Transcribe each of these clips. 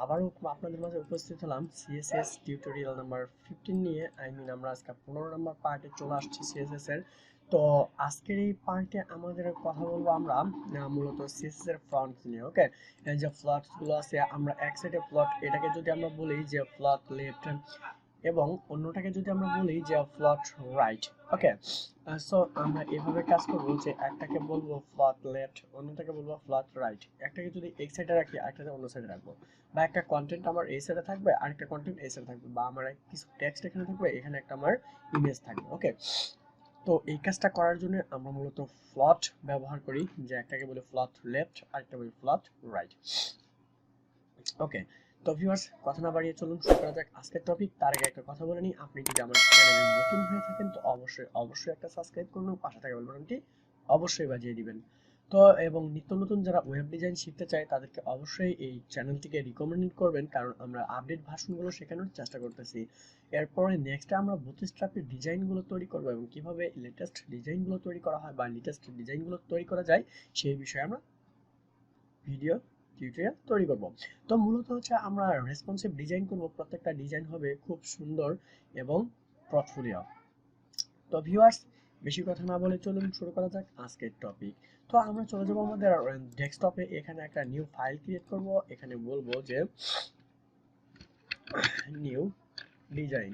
আবারও আপনাদের মাঝে উপস্থিত হলাম সিএসএস টিউটোরিয়াল নাম্বার 15 নিয়ে। আমরা আজকে 15 নাম্বার পার্টে চলে আসছি সিএসএস এর। তো আজকের এই পার্টে আমাদের কথা বলবো আমরা মূলত সিএসএস এর ফ্রন্ট নিয়ে। ওকে, এই যে ফ্লটস গুলো আছে, আমরা এক সাইডে ফ্লট, এটাকে যদি আমরা বলি যে ফ্লট লেফট এবং অন্যটাকে যদি আমরা বলি যে ফ্লট রাইট। ওকে, সো আমরা এভাবে কাজ করবো যে একটাকে বলবো ফ্লট লেফট, অন্যটাকে বলবো ফ্লট রাইট। একটাকে যদি এক সাইডে রাখি, একটাকে অন্য সাইডে রাখবো, বা একটা কন্টেন্ট আমার এই সাইডে থাকবে, আরেকটা কন্টেন্ট এই সাইডে থাকবে, বা আমার কিছু টেক্সট এখানে থাকবে, এখানে একটা আমার ইমেজ থাকবে। ওকে, তো এই কাজটা করার জন্য আমরা মূলত ফ্লট ব্যবহার করি, যে একটাকে বলি ফ্লট লেফট, আরেকটা বলি ফ্লট রাইট। ওকে, তো ভিউয়ার্স, কথা না বাড়িয়ে চলুন শুরু করা যাক আজকের টপিক। তার আগে একটা কথা বলে নিই, আপনি যদি আমার চ্যানেলে নতুন হয়ে থাকেন তো অবশ্যই একটা সাবস্ক্রাইব করুন, পাশে থাকা বেল বাটনটি অবশ্যই বাজিয়ে দিবেন। তো এবং নিত্য নতুন যারা ওয়েব ডিজাইন শিখতে চায় তাদেরকে অবশ্যই এই চ্যানেলটিকে রিকমেন্ড করবেন, কারণ আমরা আপডেট ভার্সনগুলো শেখানোর চেষ্টা করতেছি। এরপরে নেক্সট আমরা বুটস্ট্র্যাপের ডিজাইনগুলো তৈরি করব এবং কিভাবে লেটেস্ট ডিজাইনগুলো তৈরি করা হয় বা লেটেস্ট ডিজাইনগুলো তৈরি করা যায় সেই বিষয়ে আমরা ভিডিও টিউটোরিয়াল তৈরি করব। তো মূলত হচ্ছে আমরা রেসপন্সিভ ডিজাইন করব, প্রত্যেকটা ডিজাইন হবে খুব সুন্দর এবং পোর্টফোলিও। তো ভিউয়ার্স, বেশি কথা না বলে চলুন শুরু করা যাক আজকের টপিক। তো আমরা চলে যাব আমাদের ডেস্কটপে, এখানে একটা নিউ ফাইল ক্রিয়েট করব, এখানে বলবো যে নিউ ডিজাইন।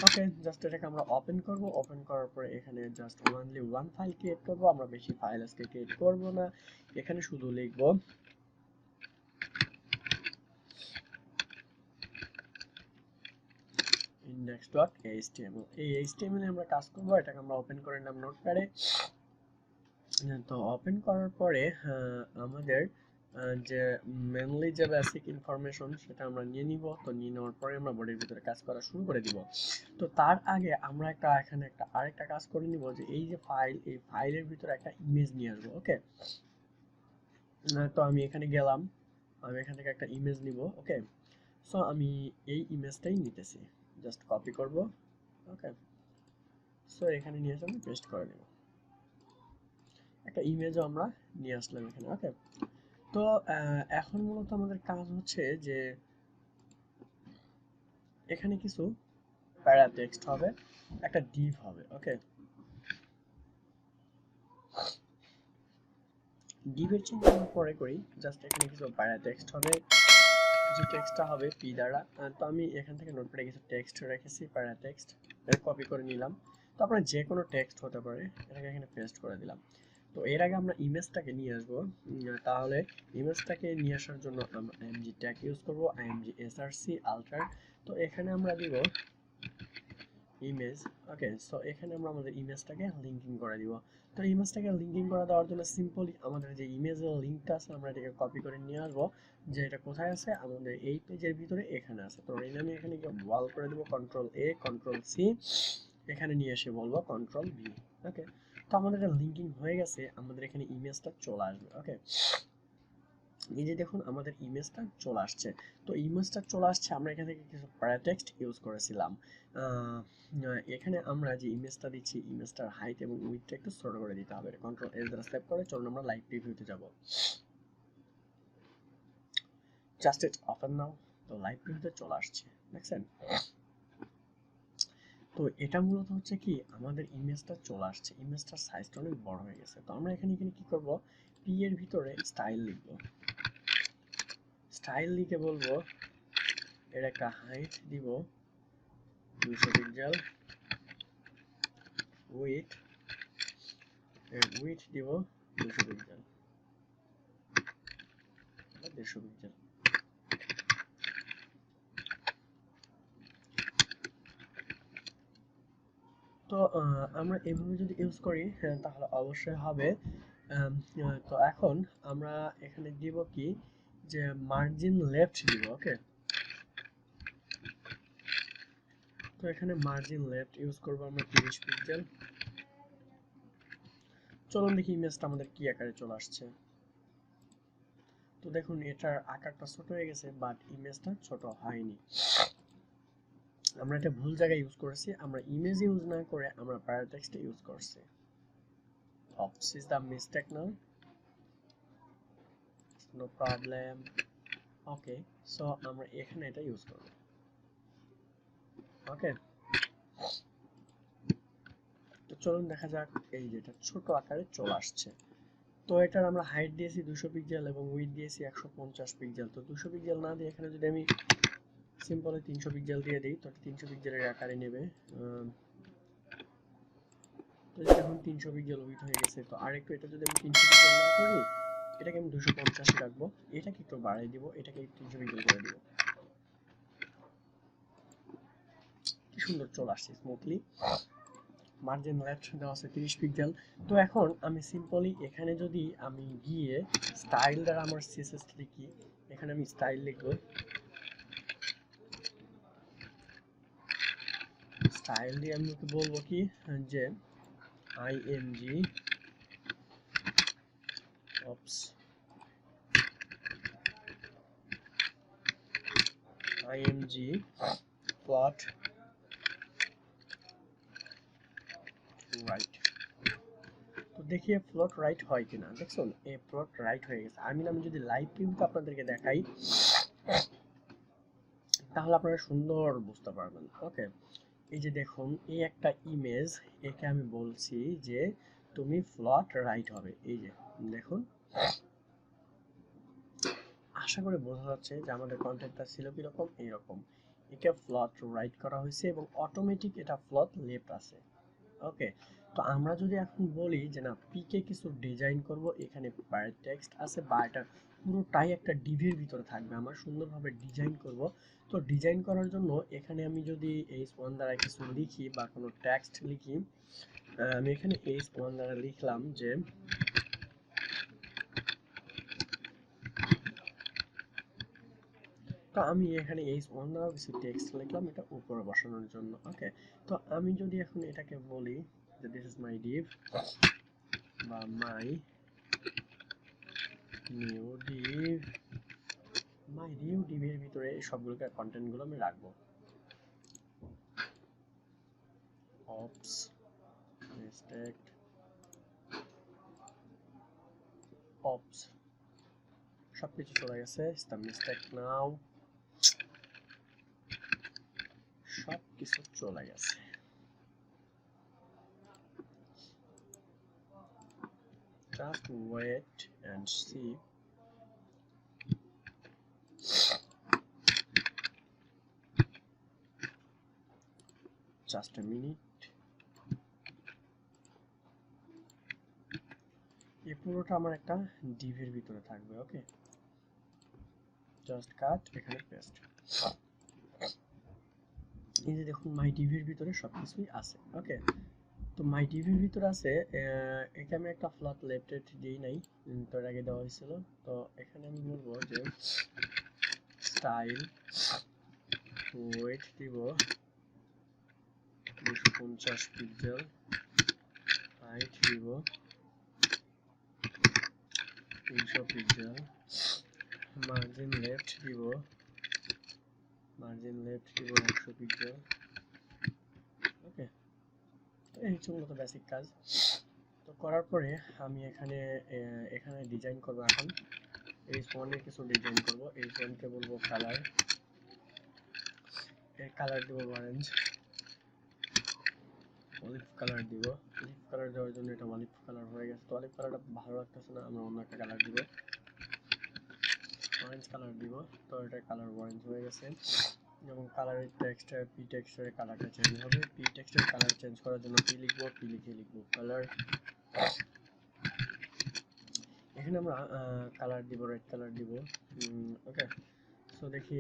ওকে, জাস্ট এটাকে আমরা ওপেন করব। ওপেন করার পরে এখানে just only one file create করব, আমরা বেশি ফাইল আজকে ক্রিয়েট করব না। এখানে শুধু লিখব index.html। এই html এ আমরা কাজ করব, এটাকে আমরা ওপেন করে নিলাম নোটপ্যাডে। তো ওপেন করার পরে আমাদের যে মেনলি যে বেসিক ইনফরমেশন সেটা আমরা নিয়ে নিব। তো নিয়ে নেওয়ার পরে আমরা বডির ভিতরে কাজ করা শুরু করে দিব। তো তার আগে আমরা এখানে আরেকটা কাজ করে নিব, যে এই যে ফাইল, এই ফাইলের ভিতরে একটা ইমেজ নিয়ে আসবো। ওকে, তো আমি এখানে গেলাম, আমি এখান থেকে একটা ইমেজ নিব। ওকে, সো আমি এই ইমেজটাই নিতেছি, জাস্ট কপি করব। ওকে, সো এখানে নিয়ে এসে আমি পেস্ট করে নেব, একটা ইমেজও আমরা নিয়ে আসলাম এখানে। ওকে, তো এখন মূলত আমাদের কাজ হচ্ছে যে এখানে কিছু প্যারা টেক্সট হবে, একটা ডিভ হবে। ওকে, ডিভের চিন্তা আমরা পরে করি, জাস্ট এখানে কিছু প্যারা টেক্সট হবে, যে টেক্সটটা হবে পি দ্বারা। তো আমি এখান থেকে নোটপ্যাডে কিছু টেক্সট রেখেছি, প্যারা টেক্সট, কপি করে নিলাম। তো আপনার যে কোনো টেক্সট হতে পারে, এটাকে এখানে পেস্ট করে দিলাম। তো এর আগে আমরা ইমেজটাকে নিয়ে আসবো। তাহলে ইমেজটাকে নিয়ে আসার জন্য আমরা img ট্যাগ ইউজ করব, img src alter। তো এখানে আমরা দিব ইমেজ। ওকে, সো এখানে আমরা আমাদের ইমেজটাকে লিংকিং করে দিব। তো ইমেজটাকে লিংকিং করে দেওয়ার জন্য সিম্পলি আমাদের যে ইমেজের লিংকটা আছে আমরা এটাকে কপি করে নিয়ে আসবো, যে এটা কোথায় আছে, আমাদের এই পেজের ভিতরে এখানে আছে। তো এই আমি এখানে গিয়ে ওয়াল করে দেব, কন্ট্রোল এ কন্ট্রোল সি, এখানে নিয়ে এসে বলবো কন্ট্রোল ভি। ওকে, তো আমাদের এটা লিংকিং হয়ে গেছে, আমাদের এখানে ইমেজটা চলে আসবে। ওকে, এই যে দেখুন আমাদের ইমেজটা চলে আসছে। তো ইমেজটা চলে আসছে, আমরা এখান থেকে কিছু প্যারাটেক্সট ইউজ করেছিলাম। এখানে আমরা যে ইমেজটা দিচ্ছি, ইমেজটার হাইট এবং উইডথটা একটু ছোট করে দিতে হবে। কন্ট্রোল এস দ্বারা সেভ করে চলুন আমরা লাইভ প্রিভিউতে যাব। জাস্ট ইট ওপেন নাও। তো লাইভ প্রিভিউতে চলে আসছে, দেখছেন? তো এটা মূলত হচ্ছে কি, আমাদের ইমেজটা চলে আসছে, ইমেজটার সাইজটা অনেক বড় হয়ে গেছে। তো আমরা এখানে কি করব, পি এর ভিতরে স্টাইল লিখব। স্টাইল লিখে বলবো এর একটা হাইট দিব 200 পিক্সেল, উইডথ দিব 200 পিক্সেল, 150 পিক্সেল। তো আমরা এভাবে যদি ইউজ করি তাহলে অবশ্যই হবে। তো এখন আমরা এখানে দিব কি, যে মার্জিন লেফট দিব। ওকে, তো এখানে মার্জিন লেফট ইউজ করব আমরা 30 পিক্সেল। চলুন দেখি ইমেজটা আমাদের কি আকারে চলে আসছে। তো দেখুন এটার আকারটা ছোট হয়ে গেছে, বাট ইমেজটা ছোট হয়নি। আমরা এটা ভুল জায়গায় ইউজ করেছি, আমরা ইমেজ ইউজ না করে আমরা প্যারাটেক্সট ইউজ করছি। Oops, is the mistake now? No problem. Okay, so আমরা এখানে এটা ইউজ করব। ওকে, তো চলুন দেখা যাক। এই যেটা ছোট আকারে চলে আসছে। তো এটার আমরা হাইট দিয়েছি 200 পিক্সেল এবং উইডথ দিয়েছি 150 পিক্সেল। তো 200 পিক্সেল না দিয়ে এখানে যদি আমি সিম্পলি 300 পিক্সেল দিয়ে দিই তো 300 পিক্সেলের আকারে নেবে। তো এটা এখন 300 পিক্সেল উইডথ হয়ে গেছে। তো আরেকটু এটা যদি আমি 300 পিক্সেল না করি, এটাকে আমি 250 রাখবো, এটাকে একটু বাড়াই দিব, এটাকে 300 পিক্সেল করে দিব। কি সুন্দর চলে আসছে স্মুথলি। মার্জিন লেফট দেওয়া আছে 30 পিক্সেল। তো এখন আমি সিম্পলি এখানে যদি আমি গিয়ে স্টাইল দ্বারা আমার সিএসএস লিখি, এখানে আমি স্টাইল লিখবো। স্টাইল দিয়ে আমি ওকে বলবো কি যে IMG oops IMG plot right. তো দেখি প্লট রাইট হয় কিনা। দেখুন এই প্লট রাইট হয়ে গেছে। আমি যদি লাইভ ভিউতে আপনাদেরকে দেখাই তাহলে আপনারা সুন্দর বুঝতে পারবেন। ওকে, এই যে দেখুন এই একটা ইমেজ, একে আমি বলছি যে তুমি প্লট রাইট হবে। এই যে দেখুন, আশা করি বোঝা যাচ্ছে যে আমাদের কন্টেন্টটা ছিল কিরকম। এইরকম একে প্লট রাইট করা হয়েছে এবং অটোমেটিক এটা প্লট লেফট আছে। ওকে, তো আমরা যদি এখন বলি যে না পিকে কিছু ডিজাইন করব, এখানে টেক্সট আছে বা এটা পুরোটাই একটা ডিভির ভিতরে থাকবে, আমরা সুন্দরভাবে ডিজাইন করব। তো ডিজাইন করার জন্য এখানে আমি যদি h1 দ্বারা কিছু লিখি বা কোনো টেক্সট লিখি, আমি এখানে h1 দ্বারা লিখলাম যে তো আমি এখানে h1 দ্বারা কিছু টেক্সট লিখলাম এটা উপরে বসানোর জন্য। ওকে, তো আমি যদি এখন এটাকে বলি যে দিস ইজ মাই ডিভ বা my new div, my new ডিভের ভিতরে সবগুলোকে কন্টেন্ট গুলো আমি রাখবো। অপস মিস্টেক অপস সবকিছু চলে গেছে। দ্য মিস্টেক নাও সবকিছু চলে গেছে। Just wait and see. Just a minute. এই পুরোটা আমার একটা ডিভের ভিতরে থাকবে। ওকে, জাস্ট কাট, এখানে পেস্ট। এই যে দেখুন মাই ডিভির ভিতরে সবকিছুই আছে। ওকে, তো মাই ডিভির ভিতরে আছে। এখানে আমি একটা ফ্লট লেফট দিই নাই, তো এর আগে দেওয়া হয়েছিল। তো এখানে আমি বলবো যে স্টাইল ওয়েট দিব 250 পিক্সেল, হাইট দিব 300 পিক্সেল, মার্জিন লেফট দিব 100 পিক্সেল। ওকে, তো এই হচ্ছে মূলত বেসিক কাজ। তো করার পরে আমি এখানে ডিজাইন করব। এখন h1 এর কিছু ডিজাইন করব। h1 কে বলবো কালার, এর কালার দিব অরেঞ্জ, অলিভ কালার দিব। অলিভ কালার দেওয়ার জন্য এটা অলিভ কালার হয়ে গেছে। তো অলিভ কালারটা ভালো লাগতেছে না, আমরা অন্য একটা কালার দিব, অরেঞ্জ কালার দিব। তো এটা কালার অরেঞ্জ হয়ে গেছে এবং কালারের টেক্সচার পি টেক্সচারের কালারটা চেঞ্জ হবে। পি টেক্সচারের কালার চেঞ্জ করার জন্য পি লিখব, পি লিখে লিখব কালার। এখানে আমরা কালার দিব, রেড কালার দিব। ওকে, সো দেখি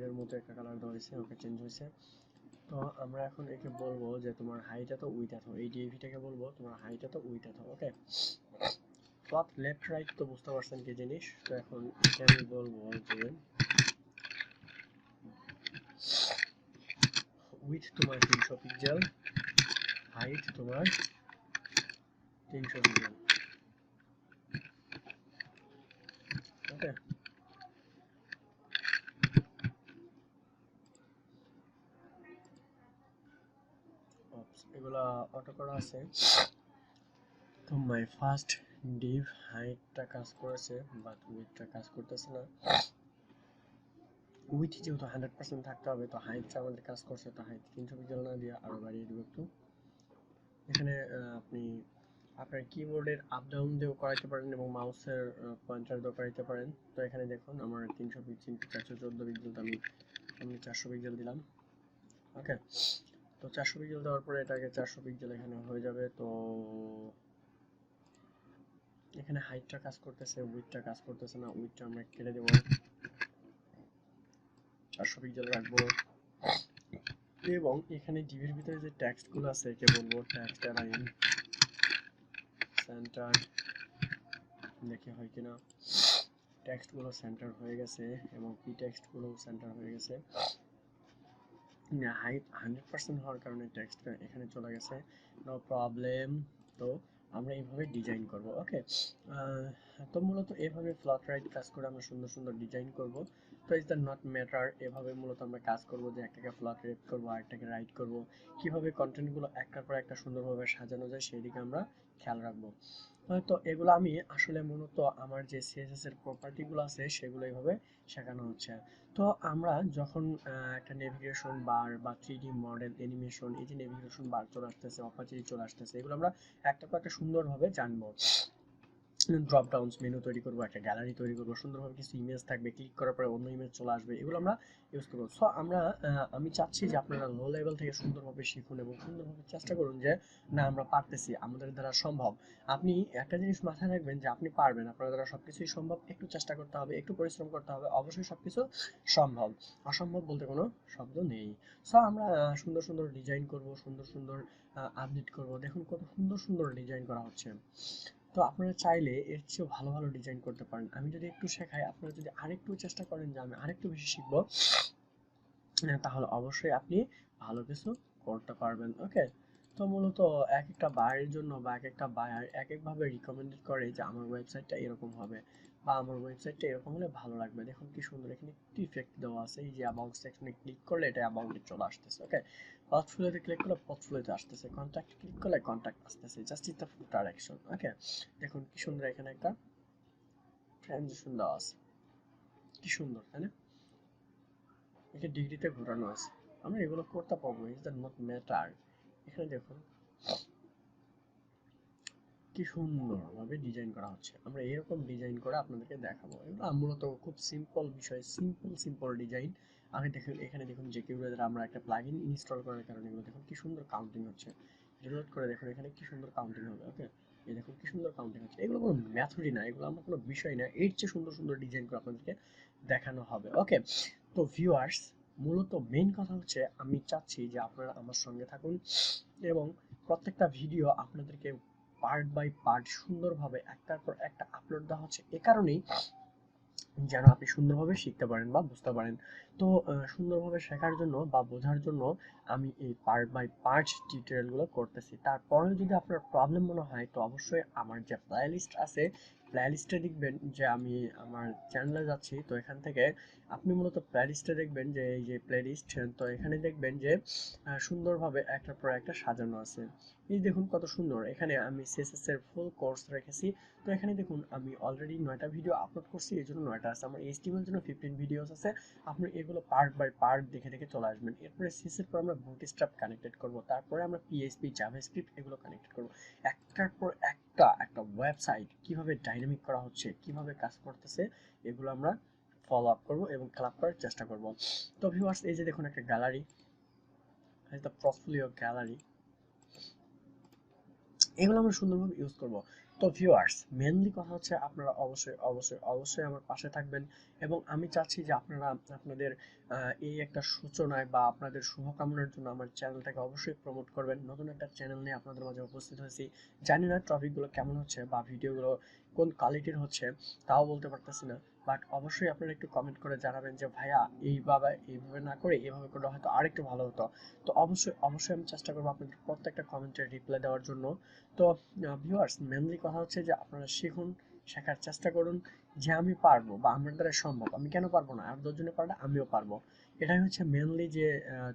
এর মতো একটা কালার দেওয়া হয়েছে। ওকে, চেঞ্জ হয়েছে। তো আমরা এখন একে বলবো যে তোমার হাইট এত উইথ এত, এই ডিভিটাকে বলবো তোমার হাইট এত উইথ এত। ওকে, টপ লেফট রাইট তো বুঝতে পারছেন কি জিনিস। তো এখন এটা আমি বলবো যে উইথ তোমার 300 পিক্সেল, হাইট তোমার 300 পিক্সেল। ওকে, এগুলা অটো করা আছে। তো মাই ফার্স্ট ডিভ হাইটটা কাজ করেছে বাট উইথটা কাজ করতেছে না। উইথ যেহেতু 100% থাকতে হবে, তো হাইটটা আমাদের কাজ করছে, তো হাইট 300 পিক্সেল না দিয়ে আরো বাড়িয়ে দিব একটু। এখানে আপনি আপনার কিবোর্ডের আপ ডাউন দিয়েও করাইতে পারেন এবং মাউসের পয়েন্টার দিয়েও করাইতে পারেন। তো এখানে দেখুন আমার 300 পিক্সেল 414 পিক্সেল, আমি 400 পিক্সেল দিলাম। ওকে, তো 400 পিক্সেল দেওয়ার পরে এটাকে 400 পিক্সেল এখানে হয়ে যাবে। তো এখানে হাইটটা কাজ করতেছে, উইডথটা কাজ করতেছে না, উইডথটা আমরা কেটে দেব, 400 পিক্সেল রাখবো। এবং এখানে ডিভির ভিতরে যে টেক্সট গুলো আছে একে বলবো টেক্সট অ্যালাইন সেন্টার, দেখি হয় কিনা। টেক্সট গুলো সেন্টার হয়ে গেছে এবং কি টেক্সট গুলো সেন্টার হয়ে গেছে। হাইট 100% হওয়ার কারণে টেক্সট এখানে চলে গেছে, নো প্রবলেম। তো আমরা এইভাবে ডিজাইন করব। ওকে, তো মূলত এভাবে ফ্লট রাইট কাজ করে আমরা সুন্দর সুন্দর ডিজাইন করব। তো ইজ দ্য নট ম্যাটার, এভাবে মূলত আমরা কাজ করব যে একটাকে ফ্লট রেট করব আর একটাকে রাইট করব, কিভাবে কন্টেন্টগুলো একটার পর একটা সুন্দরভাবে সাজানো যায় সেই দিকে আমরা খেয়াল রাখবো। তো এগুলো আমি আসলে মূলত আমার যে সিএসএস এর প্রপার্টি গুলো আছে সেগুলো এইভাবে শেখানো হচ্ছে। তো আমরা যখন একটা নেভিগেশন বার বা 3D মডেল অ্যানিমেশন, এই যে নেভিগেশন বার চলে আসতেছে, অপারেটরি চলে আসতেছে, এগুলো আমরা একটা পর একটা সুন্দরভাবে জানবো। ড্রপ ডাউনস মেনু তৈরি করবো, একটা গ্যালারি তৈরি করবো, সুন্দরভাবে কিছু ইমেজ থাকবে, ক্লিক করার পরে অন্য ইমেজ চলে আসবে, এগুলো আমরা ইউজ করবো। সো আমি চাচ্ছি যে আপনারা লো লেভেল থেকে সুন্দরভাবে শিখুন এবং সুন্দরভাবে চেষ্টা করুন যে না আমরা পারতেছি, আমাদের দ্বারা সম্ভব। আপনি একটা জিনিস মাথায় রাখবেন যে আপনি পারবেন, আপনার দ্বারা সবকিছুই সম্ভব, একটু চেষ্টা করতে হবে, একটু পরিশ্রম করতে হবে, অবশ্যই সবকিছু সম্ভব। অসম্ভব বলতে কোনো শব্দ নেই। সো আমরা সুন্দর সুন্দর ডিজাইন করব, সুন্দর সুন্দর আপডেট করব। দেখুন কত সুন্দর সুন্দর ডিজাইন করা হচ্ছে। তো আপনারা চাইলে এর চেয়েও ভালো ভালো ডিজাইন করতে পারেন। আমি যদি একটু শেখাই, আপনারা যদি আরেকটু চেষ্টা করেন যে আমি আরেকটু বেশি শিখবো, তাহলে অবশ্যই আপনি ভালো কিছু করতে পারবেন। ওকে, তো মূলত এক একটা বায়ারের জন্য বা এক একটা বায়ার এক একভাবে রিকমেন্ডেড করে যে আমার ওয়েবসাইটটা এরকম হবে বা আমার ওয়েবসাইটটা এরকম হলে ভালো লাগবে। দেখুন কি সুন্দর, এখানে একটি ইফেক্ট দেওয়া আছে, এই যে অ্যাবাউট সেকশনে ক্লিক করলে এটা অ্যাবাউটে চলে আসতেছে। ওকে, পোর্টফোলিওতে ক্লিক করলে পোর্টফোলিওতে আসতেছে, কন্ট্যাক্ট ক্লিক করলে কন্ট্যাক্ট আসতেছে, just is the footer action. Okay, দেখুন কি সুন্দর, এখানে একটা ট্রানজিশন দেওয়া আছে, কি সুন্দর, তাই না? এটা ডিগ্রিতে ঘোরানো আছে, আমরা এগুলো করতে পারবো, ইজ দ্য নট ম্যাটার। এখানে দেখুন কি সুন্দরভাবে ডিজাইন করা হচ্ছে, আমরা এরকম ডিজাইন করে আপনাদেরকে দেখাবো। এগুলো মূলত খুব সিম্পল বিষয়, সিম্পল ডিজাইন। আগে দেখুন, এখানে দেখুন যে কেউ আমরা একটা প্লাগইন ইনস্টল করার কারণে এগুলো দেখুন কি সুন্দর কাউন্টিং হচ্ছে। রিলোড করে দেখুন এখানে কি সুন্দর কাউন্টিং হবে। ওকে, এই দেখুন কি সুন্দর কাউন্টিং হচ্ছে। এগুলো কোনো মেথডই না, এগুলো আমরা কোনো বিষয় না, এর চেয়ে সুন্দর সুন্দর ডিজাইন করে আপনাদেরকে দেখানো হবে। ওকে, তো ভিউয়ার্স, মূলত মেইন কথা হচ্ছে আমি চাচ্ছি যে আপনারা আমার সঙ্গে থাকুন এবং প্রত্যেকটা ভিডিও আপনাদেরকে পার্ট বাই পার্ট সুন্দরভাবে একটার পর একটা আপলোড দেওয়া হচ্ছে এ কারণেই যেন আপনি সুন্দরভাবে শিখতে পারেন বা বুঝতে পারেন। তো সুন্দরভাবে শেখার জন্য বা বোঝার জন্য আমি এই পার্ট বাই পার্ট টিউটোরিয়ালগুলো করতেছি। তারপরেও যদি আপনার প্রবলেম মনে হয় তো অবশ্যই আমার যে প্লেলিস্ট আছে, প্লেলিস্টে দেখবেন যে আমি আমার চ্যানেলে যাচ্ছি, তো এখান থেকে আপনি মূলত প্লেলিস্টে দেখবেন যে এই যে প্লেলিস্ট, তো এখানে দেখবেন যে সুন্দরভাবে একটার পর একটা সাজানো আছে। এই দেখুন কত সুন্দর, এখানে আমি সিএসএস এর ফুল কোর্স রেখেছি। তো এখানে দেখুন আমি অলরেডি 9টা ভিডিও আপলোড করছি, এই জন্য 9টা আছে। আমার এইচটিএমএল জন্য 15 ভিডিওস আছে, আপনি এগুলো পার্ট বাই পার্ট দেখে দেখে চলে আসবেন। এরপরে সিএসএস এর পর আমরা বুটস্ট্র্যাপ কানেক্টেড করব, তারপরে আমরা পিএইচপি জাভাস্ক্রিপ্ট এগুলো কানেক্টেড করব। একটার পর একটা একটা ওয়েবসাইট কিভাবে ডাইনামিক করা হচ্ছে, কিভাবে কাজ করতেছে, এগুলো আমরা ফলো আপ করবো এবং ক্লাব করার চেষ্টা করব। তো ভিউয়ার্স, এই যে দেখুন একটা গ্যালারি, একটা পোর্টফোলিও গ্যালারি, এগুলো আমরা সুন্দরভাবে ইউজ করব। তো ভিউয়ার্স, মেনলি কথা হচ্ছে আপনারা অবশ্যই আমার পাশে থাকবেন এবং আমি চাচ্ছি যে আপনারা আপনাদের এই একটা সূচনায় বা আপনাদের শুভকামনার জন্য আমার চ্যানেলটাকে অবশ্যই প্রমোট করবেন। নতুন একটা চ্যানেল নিয়ে আপনাদের মাঝে উপস্থিত হয়েছি, জানি না টপিকগুলো কেমন হচ্ছে বা ভিডিওগুলো কোন কোয়ালিটির হচ্ছে তাও বলতে পারতেছি না, বাট অবশ্যই আপনারা একটু কমেন্ট করে জানাবেন যে ভাইয়া এইভাবে না করে এভাবে করলে হয়তো আরেকটু ভালো হতো। তো অবশ্যই আমি চেষ্টা করবো আপনাদের প্রত্যেকটা কমেন্টের রিপ্লাই দেওয়ার জন্য। তো ভিউয়ার্স, মেনলি কথা হচ্ছে যে আপনারা শিখুন, শেখার চেষ্টা করুন যে আমি পারবো বা আমার দ্বারা সম্ভব, আমি কেন পারবো না, আর 10 জনে পারলে আমিও পারবো। এটাই হচ্ছে মেনলি যে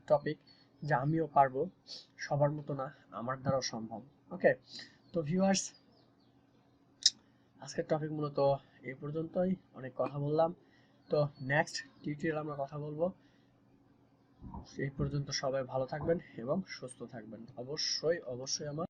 টপিক, যে আমিও পারবো, সবার মতো না, আমার দ্বারাও সম্ভব। ওকে, তো ভিউয়ার্স, আজকের টপিক মূলত এই পর্যন্তই, অনেক কথা বললাম। তো নেক্সট টিউটোরিয়াল আমরা কথা বলবো। এই পর্যন্ত সবাই ভালো থাকবেন এবং সুস্থ থাকবেন। অবশ্যই অবশ্যই আমার